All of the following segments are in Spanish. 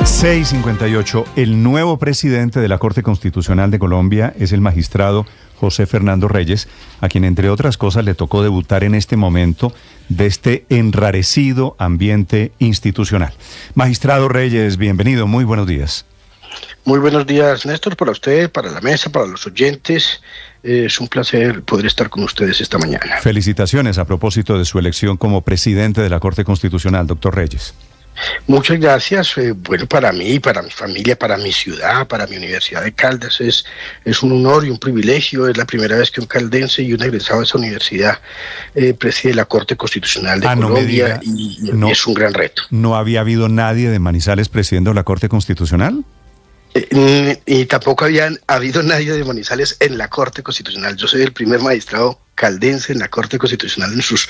6:58. El nuevo presidente de la Corte Constitucional de Colombia es el magistrado José Fernando Reyes, a quien, entre otras cosas, le tocó debutar en este momento de este enrarecido ambiente institucional. Magistrado Reyes, bienvenido, muy buenos días. Muy buenos días, Néstor, para usted, para la mesa, para los oyentes. Es un placer poder estar con ustedes esta mañana. Felicitaciones a propósito de su elección como presidente de la Corte Constitucional, doctor Reyes. Muchas gracias. Bueno, para mí, para mi familia, para mi ciudad, para mi Universidad de Caldas, es un honor y un privilegio. Es la primera vez que un caldense y un egresado de esa universidad preside la Corte Constitucional de Colombia, y es un gran reto. ¿No había habido nadie de Manizales presidiendo la Corte Constitucional? Y tampoco había habido nadie de Manizales en la Corte Constitucional. Yo soy el primer magistrado caldense en la Corte Constitucional en sus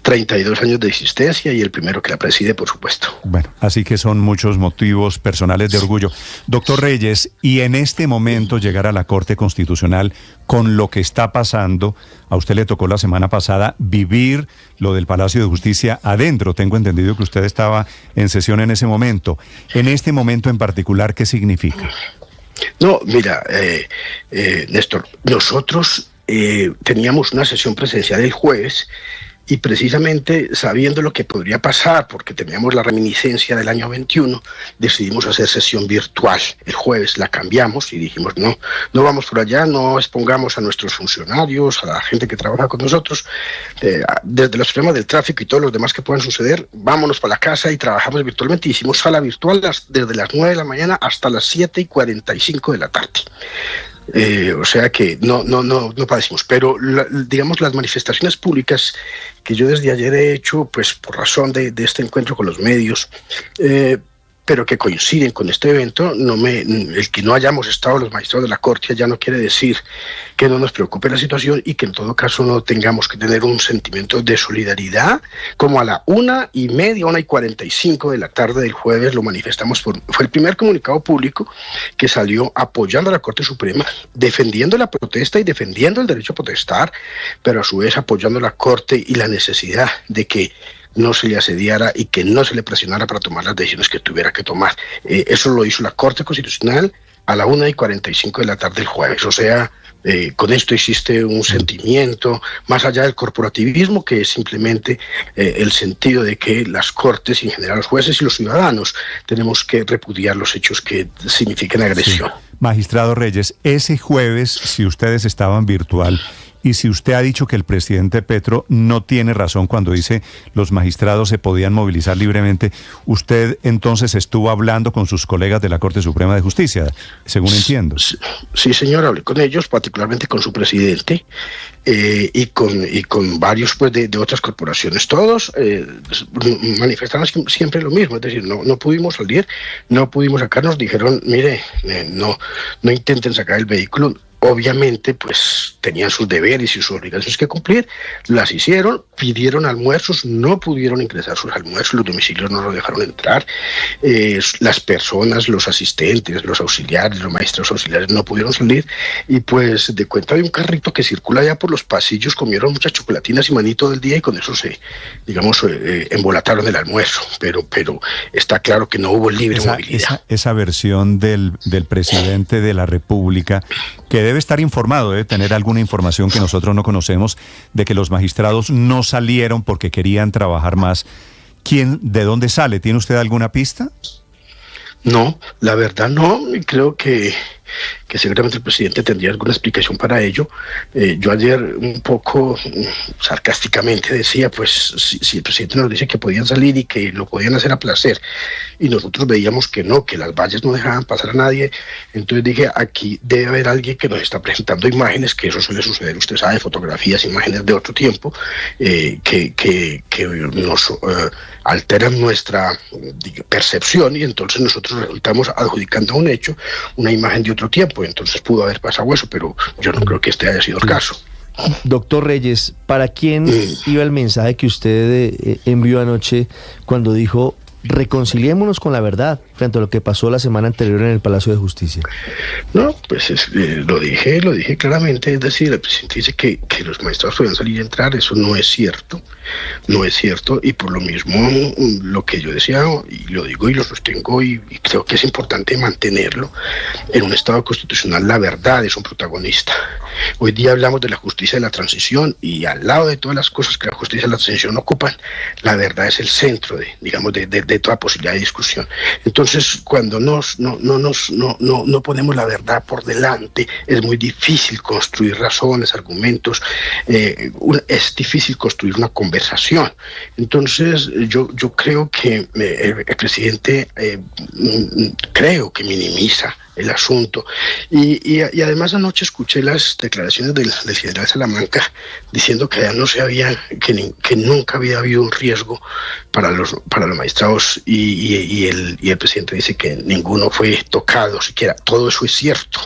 32 años de existencia y el primero que la preside, por supuesto. Bueno, así que son muchos motivos personales de orgullo. Doctor Reyes, y en este momento llegar a la Corte Constitucional con lo que está pasando, a usted le tocó la semana pasada vivir lo del Palacio de Justicia adentro. Tengo entendido que usted estaba en sesión en ese momento. En este momento en particular, ¿qué significa? No, mira, Néstor, nosotros teníamos una sesión presencial el jueves, y precisamente sabiendo lo que podría pasar, porque teníamos la reminiscencia del año 21, decidimos hacer sesión virtual. El jueves la cambiamos y dijimos, no vamos por allá, no expongamos a nuestros funcionarios, a la gente que trabaja con nosotros, desde los problemas del tráfico y todos los demás que puedan suceder, vámonos para la casa y trabajamos virtualmente. Hicimos sala virtual desde las 9 de la mañana hasta las 7:45 de la tarde. O sea que no padecimos, pero digamos las manifestaciones públicas que yo desde ayer he hecho, pues por razón de este encuentro con los medios, pero que coinciden con este evento, el que no hayamos estado los magistrados de la Corte ya no quiere decir que no nos preocupe la situación y que en todo caso no tengamos que tener un sentimiento de solidaridad, como a la 1:30, 1:45 de la tarde del jueves lo manifestamos. Fue el primer comunicado público que salió apoyando a la Corte Suprema, defendiendo la protesta y defendiendo el derecho a protestar, pero a su vez apoyando a la Corte y la necesidad de que no se le asediara y que no se le presionara para tomar las decisiones que tuviera que tomar. Eso lo hizo la Corte Constitucional a la 1:45 de la tarde del jueves. O sea, con esto existe un sentimiento más allá del corporativismo, que es simplemente el sentido de que las Cortes, y en general los jueces y los ciudadanos, tenemos que repudiar los hechos que signifiquen agresión. Sí. Magistrado Reyes, ese jueves, si ustedes estaban virtual, y si usted ha dicho que el presidente Petro no tiene razón cuando dice los magistrados se podían movilizar libremente, usted entonces estuvo hablando con sus colegas de la Corte Suprema de Justicia, según entiendo. Sí, señor, hablé con ellos, particularmente con su presidente, y con varios pues de otras corporaciones. Todos manifestaron siempre lo mismo, es decir, no pudimos salir, no pudimos sacarnos, dijeron, mire, no intenten sacar el vehículo. Obviamente, pues tenían sus deberes y sus obligaciones que cumplir, las hicieron, pidieron almuerzos, no pudieron ingresar sus almuerzos, los domicilios no los dejaron entrar, las personas, los asistentes, los auxiliares, los maestros auxiliares no pudieron salir, y pues de cuenta de un carrito que circula ya por los pasillos, comieron muchas chocolatinas y maní todo el día y con eso se, digamos, embolataron el almuerzo, pero está claro que no hubo libre movilidad. Esa versión del presidente de la República, que debe estar informado, debe tener alguna información que nosotros no conocemos, de que los magistrados no salieron porque querían trabajar más. ¿De dónde sale? ¿Tiene usted alguna pista? No, la verdad no, y creo que seguramente el presidente tendría alguna explicación para ello. Yo ayer un poco sarcásticamente decía, pues si el presidente nos dice que podían salir y que lo podían hacer a placer, y nosotros veíamos que no, que las vallas no dejaban pasar a nadie, entonces dije, aquí debe haber alguien que nos está presentando imágenes, que eso suele suceder, usted sabe, fotografías, imágenes de otro tiempo, que nos alteran nuestra percepción, y entonces nosotros resultamos adjudicando a un hecho una imagen de otro tiempo, entonces pudo haber pasado eso, pero yo no creo que este haya sido el caso. Doctor Reyes, ¿para quién iba el mensaje que usted envió anoche cuando dijo reconciliémonos con la verdad frente a lo que pasó la semana anterior en el Palacio de Justicia. No, pues lo dije claramente, es decir, el presidente dice que los magistrados pueden salir y entrar, eso no es cierto, y por lo mismo lo que yo decía, y lo digo y lo sostengo, y creo que es importante mantenerlo, en un Estado constitucional la verdad es un protagonista. Hoy día hablamos de la justicia de la transición, y al lado de todas las cosas que la justicia de la transición ocupan, la verdad es el centro de toda posibilidad de discusión. Entonces, cuando no ponemos la verdad por delante, es muy difícil construir razones, argumentos, es difícil construir una conversación. Entonces, yo creo que el presidente creo que minimiza el asunto, y además anoche escuché las declaraciones del general Salamanca diciendo que no se había, que nunca había habido un riesgo para los magistrados, y el presidente dice que ninguno fue tocado siquiera. Todo eso es cierto.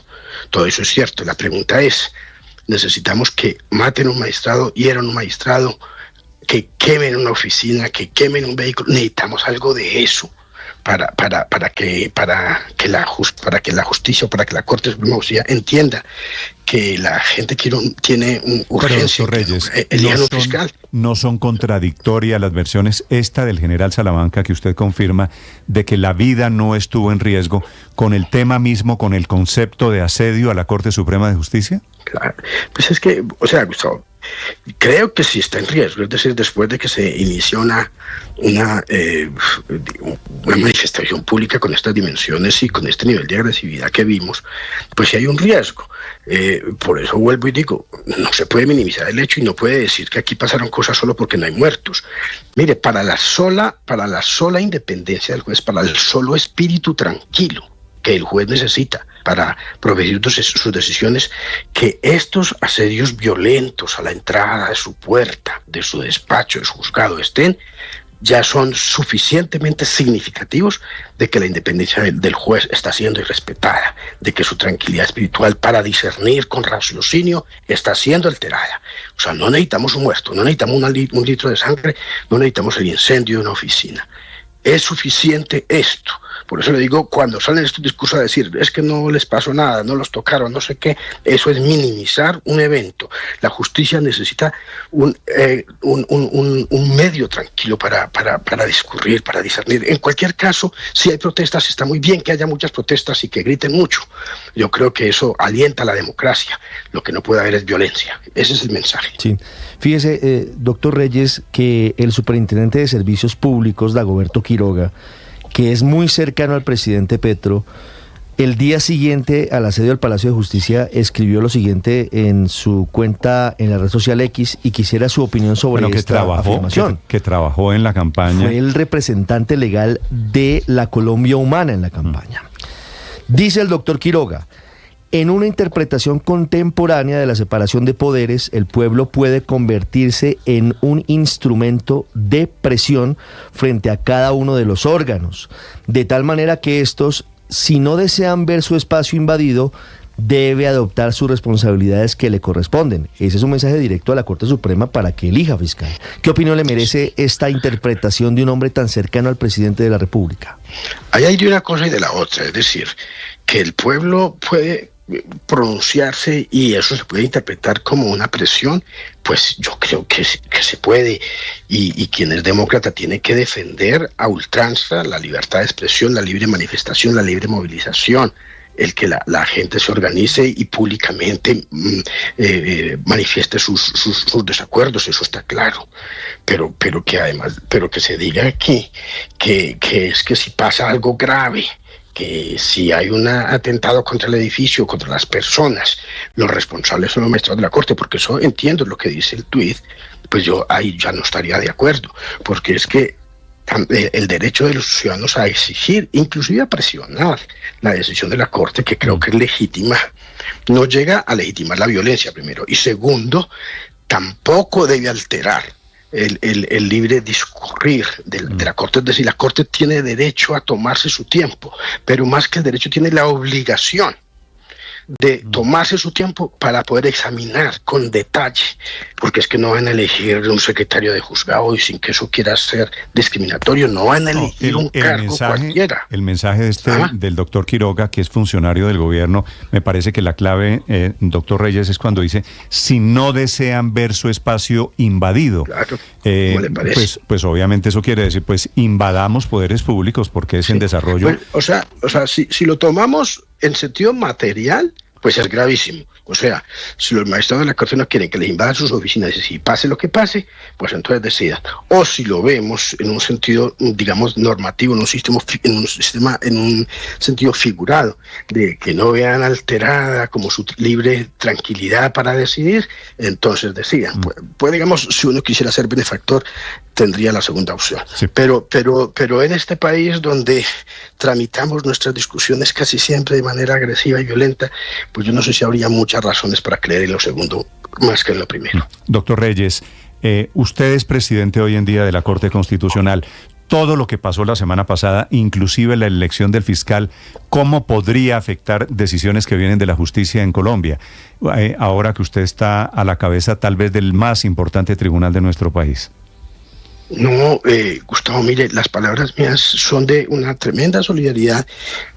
La pregunta es, necesitamos que maten a un magistrado, hieran a un magistrado, que quemen una oficina, que quemen un vehículo. Necesitamos algo de eso para que la justicia, o para que la Corte Suprema de Justicia entienda que la gente tiene urgencia. Pero, doctor Reyes, fiscal. ¿No son contradictorias las versiones, esta del general Salamanca que usted confirma, de que la vida no estuvo en riesgo, con el tema mismo, con el concepto de asedio a la Corte Suprema de Justicia? Claro, pues es que, Gustavo, creo que sí está en riesgo, es decir, después de que se inició una manifestación pública con estas dimensiones y con este nivel de agresividad que vimos, pues sí hay un riesgo. Por eso vuelvo y digo, no se puede minimizar el hecho, y no puede decir que aquí pasaron cosas solo porque no hay muertos. Mire, para la sola independencia del juez, para el solo espíritu tranquilo que el juez necesita para proveer sus decisiones, que estos asedios violentos a la entrada de su puerta, de su despacho, de su juzgado ya son suficientemente significativos de que la independencia del juez está siendo irrespetada, de que su tranquilidad espiritual para discernir con raciocinio está siendo alterada. O sea, no necesitamos un muerto, no necesitamos un litro de sangre, no necesitamos el incendio de una oficina. Es suficiente esto. Por eso le digo, cuando salen estos discursos a decir, es que no les pasó nada, no los tocaron, no sé qué, eso es minimizar un evento. La justicia necesita un medio tranquilo para discurrir, para discernir. En cualquier caso, si hay protestas, está muy bien que haya muchas protestas y que griten mucho. Yo creo que eso alienta la democracia. Lo que no puede haber es violencia. Ese es el mensaje. Sí. Fíjese, doctor Reyes, que el superintendente de Servicios Públicos, Dagoberto Quiroga, que es muy cercano al presidente Petro, el día siguiente al asedio al Palacio de Justicia escribió lo siguiente en su cuenta en la red social X, y quisiera su opinión sobre esta afirmación. Que trabajó en la campaña. Fue el representante legal de la Colombia Humana en la campaña. Dice el doctor Quiroga: en una interpretación contemporánea de la separación de poderes, el pueblo puede convertirse en un instrumento de presión frente a cada uno de los órganos, de tal manera que estos, si no desean ver su espacio invadido, debe adoptar sus responsabilidades que le corresponden. Ese es un mensaje directo a la Corte Suprema para que elija fiscal. ¿Qué opinión le merece esta interpretación de un hombre tan cercano al presidente de la República? Ahí hay de una cosa y de la otra, es decir, que el pueblo puede pronunciarse y eso se puede interpretar como una presión, pues yo creo que se puede, y quien es demócrata tiene que defender a ultranza la libertad de expresión, la libre manifestación, la libre movilización, el que la gente se organice y públicamente manifieste sus desacuerdos, eso está claro, pero que se diga aquí que es que si pasa algo grave, que si hay un atentado contra el edificio, contra las personas, los responsables son los magistrados de la Corte, porque eso entiendo lo que dice el tuit, pues yo ahí ya no estaría de acuerdo, porque es que el derecho de los ciudadanos a exigir, inclusive a presionar la decisión de la Corte, que creo que es legítima, no llega a legitimar la violencia, primero, y segundo, tampoco debe alterar el libre discurrir de la Corte. Es decir, la Corte tiene derecho a tomarse su tiempo, pero más que el derecho tiene la obligación de tomarse su tiempo para poder examinar con detalle, porque es que no van a elegir un secretario de juzgado y sin que eso quiera ser discriminatorio, no van a elegir un cargo cualquiera. El mensaje del doctor Quiroga, que es funcionario del gobierno, me parece que la clave, doctor Reyes, es cuando dice, si no desean ver su espacio invadido. Claro, ¿cómo le parece? Pues obviamente eso quiere decir, pues invadamos poderes públicos porque es en desarrollo. Pues, o sea, si lo tomamos en sentido material, pues es gravísimo. O sea, si los magistrados de la Corte no quieren que les invadan sus oficinas y si pase lo que pase, pues entonces decidan. O si lo vemos en un sentido, digamos, normativo, en un sentido figurado, de que no vean alterada como su libre tranquilidad para decidir, entonces decidan. Pues digamos, si uno quisiera ser benefactor, tendría la segunda opción. Sí. Pero en este país donde tramitamos nuestras discusiones casi siempre de manera agresiva y violenta, pues yo no sé si habría muchas razones para creer en lo segundo más que en lo primero. Doctor Reyes, usted es presidente hoy en día de la Corte Constitucional. Todo lo que pasó la semana pasada, inclusive la elección del fiscal, ¿cómo podría afectar decisiones que vienen de la justicia en Colombia? Ahora que usted está a la cabeza tal vez del más importante tribunal de nuestro país. No, Gustavo, mire, las palabras mías son de una tremenda solidaridad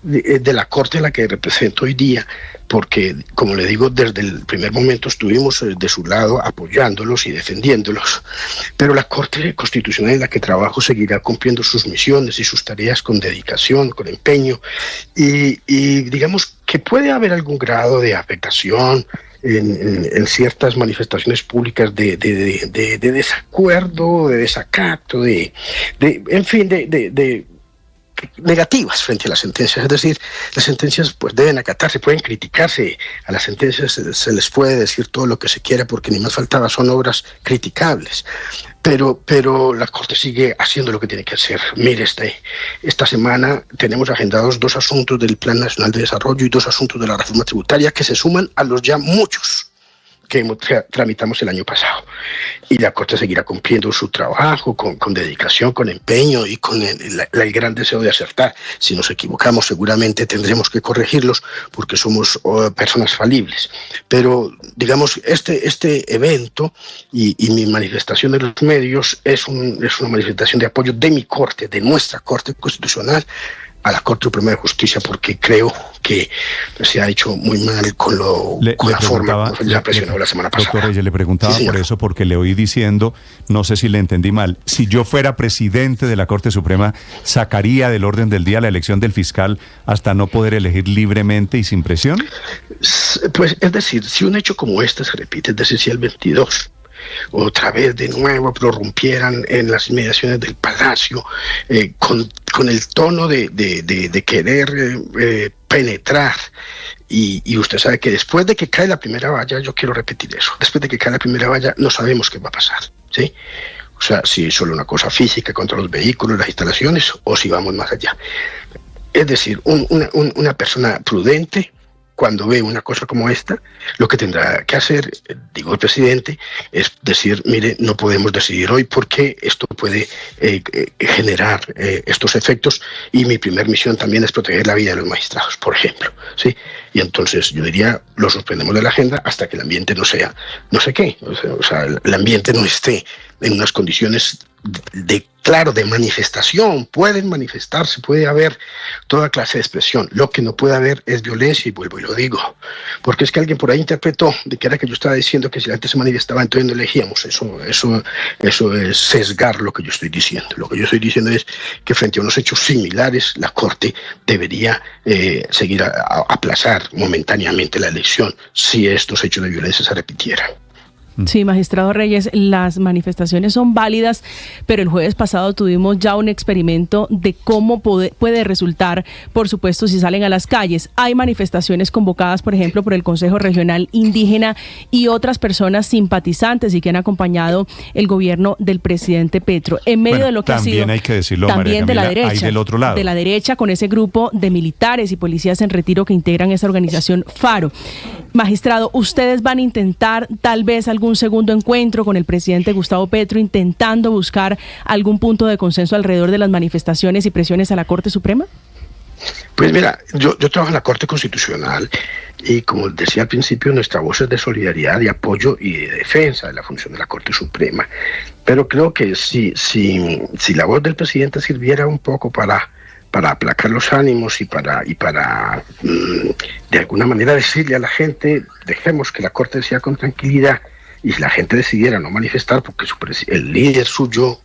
de la Corte a la que represento hoy día, porque, como le digo, desde el primer momento estuvimos de su lado apoyándolos y defendiéndolos, pero la Corte Constitucional en la que trabajo seguirá cumpliendo sus misiones y sus tareas con dedicación, con empeño, y digamos que puede haber algún grado de afectación en ciertas manifestaciones públicas de desacuerdo, de desacato, en fin, de negativas frente a las sentencias. Es decir, las sentencias pues deben acatarse, pueden criticarse, a las sentencias se les puede decir todo lo que se quiera porque ni más faltaba, son obras criticables. Pero la Corte sigue haciendo lo que tiene que hacer. Mire, esta semana tenemos agendados 2 asuntos del Plan Nacional de Desarrollo y 2 asuntos de la reforma tributaria que se suman a los ya muchos que tramitamos el año pasado. Y la Corte seguirá cumpliendo su trabajo con dedicación, con empeño y con el gran deseo de acertar. Si nos equivocamos, seguramente tendremos que corregirlos porque somos personas falibles. Pero, digamos, este evento y mi manifestación de los medios es una manifestación de apoyo de mi Corte, de nuestra Corte Constitucional, a la Corte Suprema de Justicia, porque creo que se ha hecho muy mal con la forma como se ha presionado la semana pasada. Doctor Reyes, le preguntaba por eso, porque le oí diciendo, no sé si le entendí mal, si yo fuera presidente de la Corte Suprema, ¿sacaría del orden del día la elección del fiscal hasta no poder elegir libremente y sin presión? Pues, es decir, si un hecho como este se repite, es decir, si el 22 otra vez de nuevo prorrumpieran en las inmediaciones del Palacio con el tono de querer penetrar, y usted sabe que después de que cae la primera valla, yo quiero repetir eso, después de que cae la primera valla no sabemos qué va a pasar, ¿sí? O sea, si es solo una cosa física contra los vehículos, las instalaciones, o si vamos más allá. Es decir, una persona prudente, cuando ve una cosa como esta, lo que tendrá que hacer, digo el presidente, es decir, mire, no podemos decidir hoy porque esto puede generar estos efectos, y mi primer misión también es proteger la vida de los magistrados, por ejemplo, ¿sí? Y entonces yo diría, lo suspendemos de la agenda hasta que el ambiente no sea, no sé qué, o sea, el ambiente no esté en unas condiciones de manifestación. Pueden manifestarse, puede haber toda clase de expresión. Lo que no puede haber es violencia, y vuelvo y lo digo, porque es que alguien por ahí interpretó de que era que yo estaba diciendo que si la gente se manifestaba entonces no elegíamos. Eso es sesgar lo que yo estoy diciendo. Lo que yo estoy diciendo es que frente a unos hechos similares la Corte debería seguir aplazar momentáneamente la elección si estos hechos de violencia se repitieran. Sí, magistrado Reyes, las manifestaciones son válidas, pero el jueves pasado tuvimos ya un experimento de cómo puede resultar, por supuesto, si salen a las calles. Hay manifestaciones convocadas, por ejemplo, por el Consejo Regional Indígena y otras personas simpatizantes y que han acompañado el gobierno del presidente Petro. En medio de lo que ha sido, también hay que decirlo, también María Camila, de la derecha, hay del otro lado. De la derecha, con ese grupo de militares y policías en retiro que integran esa organización FARO. Magistrado, ¿ustedes van a intentar tal vez algún segundo encuentro con el presidente Gustavo Petro, intentando buscar algún punto de consenso alrededor de las manifestaciones y presiones a la Corte Suprema? Pues mira, yo trabajo en la Corte Constitucional y como decía al principio, nuestra voz es de solidaridad, de apoyo y de defensa de la función de la Corte Suprema. Pero creo que si la voz del presidente sirviera un poco para aplacar los ánimos y para de alguna manera decirle a la gente, dejemos que la Corte sea con tranquilidad, y si la gente decidiera no manifestar porque el líder suyo,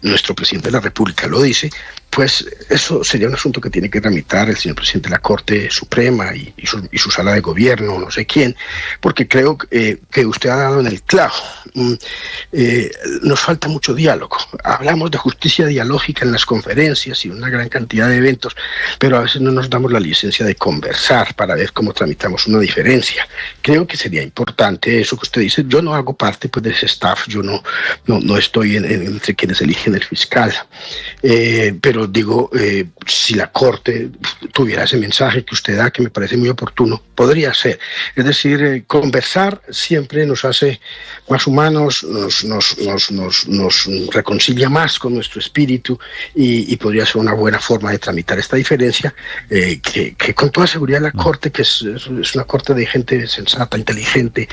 nuestro presidente de la República lo dice, pues eso sería un asunto que tiene que tramitar el señor presidente de la Corte Suprema y su sala de gobierno, no sé quién, porque creo que usted ha dado en el clavo. Nos falta mucho diálogo. Hablamos de justicia dialógica en las conferencias y una gran cantidad de eventos, pero a veces no nos damos la licencia de conversar para ver cómo tramitamos una diferencia. Creo que sería importante eso que usted dice. Yo no hago parte pues de ese staff, yo no estoy entre quienes eligen el fiscal, pero digo, si la Corte tuviera ese mensaje que usted da, que me parece muy oportuno, podría ser. Es decir, conversar siempre nos hace más humanos, nos reconcilia más con nuestro espíritu y podría ser una buena forma de tramitar esta diferencia, que con toda seguridad la Corte, que es una Corte de gente sensata, inteligente,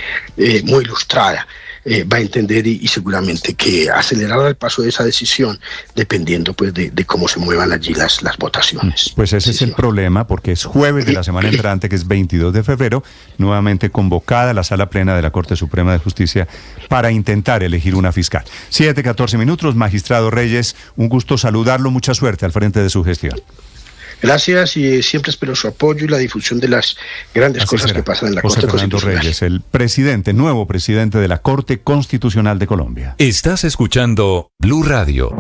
muy ilustrada, va a entender y seguramente que acelerará el paso de esa decisión dependiendo pues de cómo se muevan allí las votaciones. Pues ese es el problema, porque es jueves de la semana entrante, que es 22 de febrero, nuevamente convocada la Sala Plena de la Corte Suprema de Justicia para intentar elegir una fiscal. 7:14 minutos, magistrado Reyes, un gusto saludarlo, mucha suerte al frente de su gestión. Gracias, y siempre espero su apoyo y la difusión de las grandes cosas que pasan en la Corte Constitucional. Reyes, el nuevo presidente de la Corte Constitucional de Colombia. Estás escuchando Blue Radio.